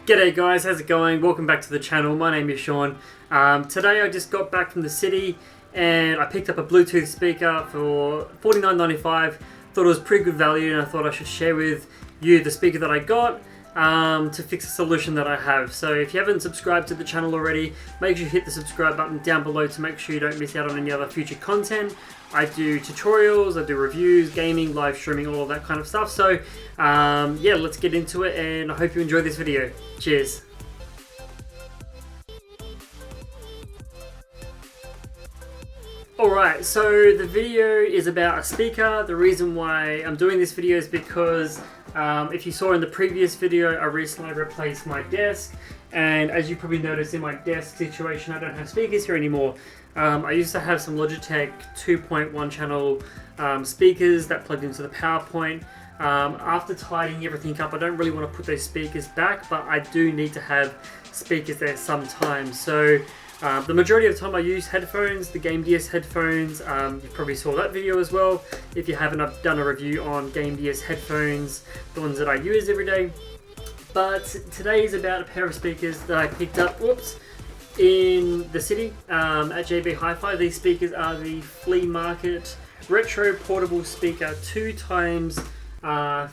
G'day guys, how's it going? Welcome back to the channel. My name is Sean. Today I just got back from the city and I picked up a Bluetooth speaker for $49.95. Thought it was pretty good value and I thought I should share with you the speaker that I got to fix a solution that I have. So if you haven't subscribed to the channel already, make sure you hit the subscribe button down below to make sure you don't miss out on any other future content. I do tutorials, I do reviews, gaming, live streaming, all of that kind of stuff. So yeah, let's get into it and I hope you enjoy this video. Cheers. Alright, so the video is about a speaker. The reason why I'm doing this video is because if you saw in the previous video, I recently replaced my desk, and as you probably noticed in my desk situation, I don't have speakers here anymore. I used to have some Logitech 2.1 channel speakers that plugged into the PowerPoint. After tidying everything up, I don't really want to put those speakers back, but I do need to have speakers there sometimes. So the majority of the time I use headphones, the Game DS headphones. You probably saw that video as well. If you haven't, I've done a review on Game DS headphones, the ones that I use every day. But today is about a pair of speakers that I picked up, in the city at JB Hi-Fi. These speakers are the Fleamarket Retro Portable Speaker 2x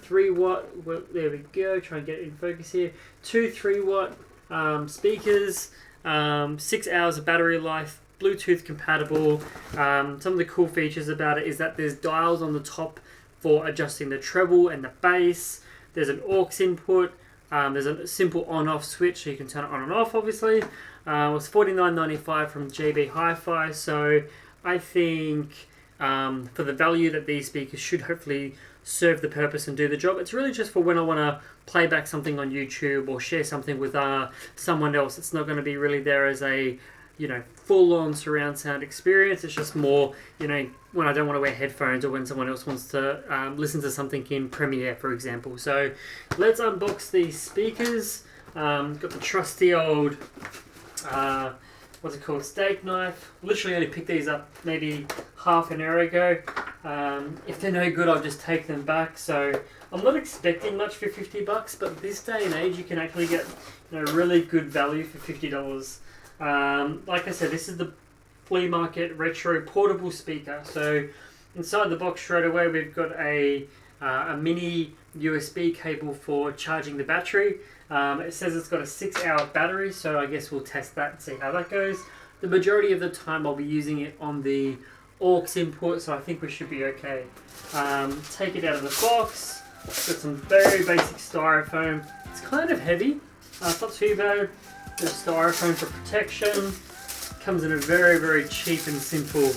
3 watt. Well, there we go. Try and get it in focus here. 2 3-watt speakers. 6 hours of battery life, Bluetooth compatible. Some of the cool features about it is that there's dials on the top for adjusting the treble and the bass. There's an aux input. There's a simple on-off switch, so you can turn it on and off, obviously. It was $49.95 from JB Hi-Fi, so I think for the value that these speakers should hopefully serve the purpose and do the job. It's really just for when I want to play back something on YouTube or share something with someone else. It's not going to be really there as a full-on surround sound experience. It's just more when I don't want to wear headphones or when someone else wants to listen to something in Premiere, for example. So let's unbox these speakers. Got the trusty old what's it called, steak knife. Literally only picked these up maybe half an hour ago. If they're no good, I'll just take them back. So I'm not expecting much for $50, but this day and age you can actually get really good value for $50. Like I said, this is the Fleamarket Retro Portable Speaker. So inside the box straight away we've got a mini USB cable for charging the battery. It says it's got a 6-hour battery, so I guess we'll test that and see how that goes. The majority of the time I'll be using it on the aux input, so I think we should be okay. Take it out of the box. Got some very basic styrofoam. It's kind of heavy. It's not too bad. There's styrofoam for protection. Comes in a very, very cheap and simple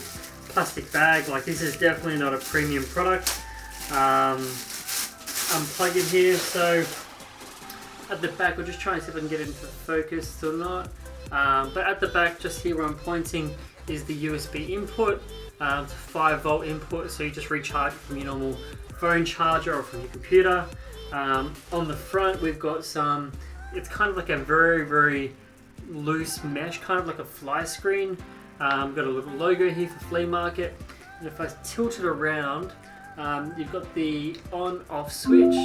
plastic bag. Like, this is definitely not a premium product. Unplug it here. So at the back, we'll just try and see if I can get it into focus or not. But at the back, just here where I'm pointing, is the USB input. It's a 5-volt input, so you just recharge it from your normal phone charger or from your computer. On the front, we've got some, it's kind of like a very, very loose mesh, kind of like a fly screen. Got a little logo here for Fleamarket. And if I tilt it around, you've got the on-off switch.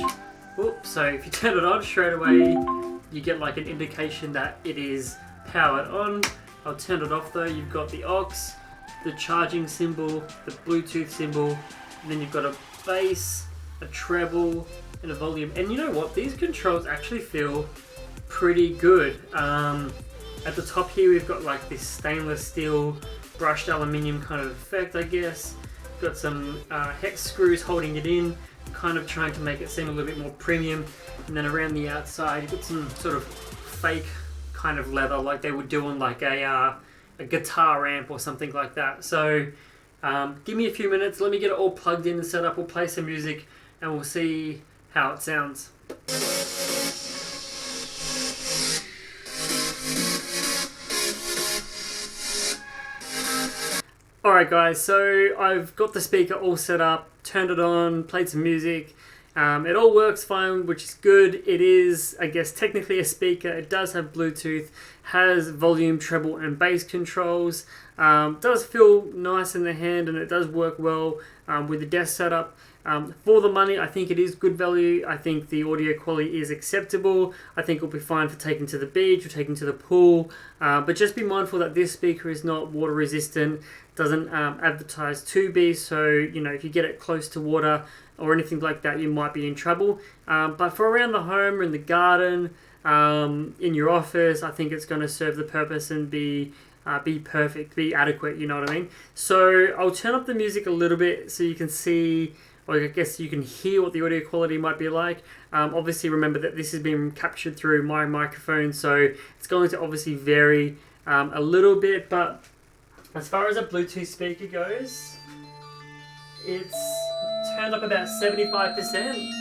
Oops, so if you turn it on straight away, you get like an indication that it is powered on. I'll turn it off though. You've got the aux, the charging symbol, the Bluetooth symbol, and then you've got a bass, a treble, and a volume. And you know what? These controls actually feel pretty good. At the top here, we've got like this stainless steel brushed aluminium kind of effect, I guess. Got some hex screws holding it in, kind of trying to make it seem a little bit more premium. And then around the outside, you've got some sort of fake kind of leather, like they would do on like a guitar amp or something like that. So give me a few minutes, let me get it all plugged in and set up. We'll play some music and we'll see how it sounds. Alright guys, so I've got the speaker all set up, turned it on, played some music. It all works fine, which is good. It is, I guess, technically a speaker. It does have Bluetooth, has volume, treble, and bass controls. Does feel nice in the hand, and it does work well with the desk setup. For the money, I think it is good value. I think the audio quality is acceptable. I think it'll be fine for taking to the beach or taking to the pool. But just be mindful that this speaker is not water resistant, doesn't advertise to be. So, you know, if you get it close to water or anything like that, you might be in trouble. But for around the home or in the garden, in your office, I think it's going to serve the purpose and be perfect, be adequate, you know what I mean? So I'll turn up the music a little bit so you can see, or I guess you can hear what the audio quality might be like. Obviously remember that this has been captured through my microphone, so it's going to obviously vary a little bit, but as far as a Bluetooth speaker goes, it's turned up about 75%.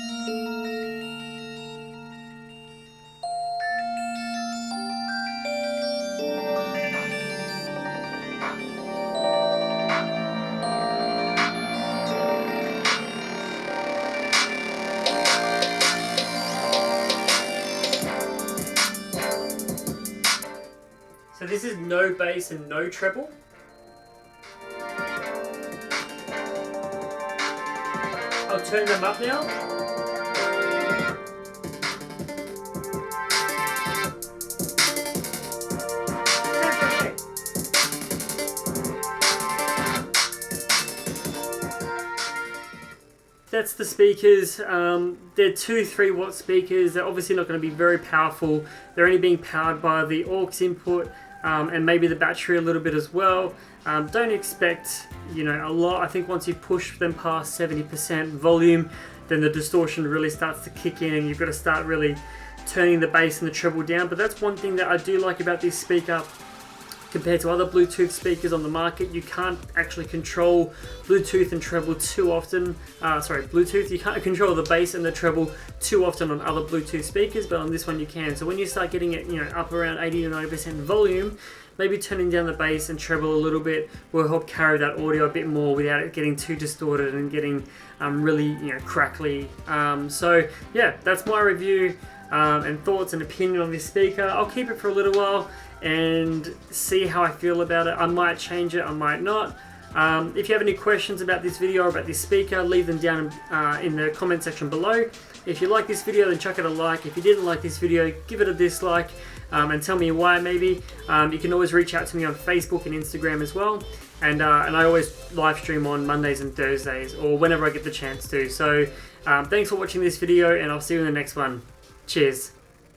So this is no bass and no treble. I'll turn them up now. That's the speakers. They're 2 3-watt speakers. They're obviously not going to be very powerful. They're only being powered by the aux input and maybe the battery a little bit as well. Don't expect, you know, a lot. I think once you push them past 70% volume, then the distortion really starts to kick in and you've got to start really turning the bass and the treble down. But that's one thing that I do like about this speaker. Compared to other Bluetooth speakers on the market, you can't actually control Bluetooth and treble too often. Bluetooth, you can't control the bass and the treble too often on other Bluetooth speakers, but on this one you can. So when you start getting it, you know, up around 80 to 90% volume, maybe turning down the bass and treble a little bit will help carry that audio a bit more without it getting too distorted and getting really, you know, crackly. So yeah, that's my review and thoughts and opinion on this speaker. I'll keep it for a little while and see how I feel about it. I might change it, I might not. If you have any questions about this video or about this speaker, leave them down in the comment section below. If you like this video, then chuck it a like. If you didn't like this video, give it a dislike and tell me why maybe. You can always reach out to me on Facebook and Instagram as well. And I always live stream on Mondays and Thursdays or whenever I get the chance to. So thanks for watching this video and I'll see you in the next one. Cheers.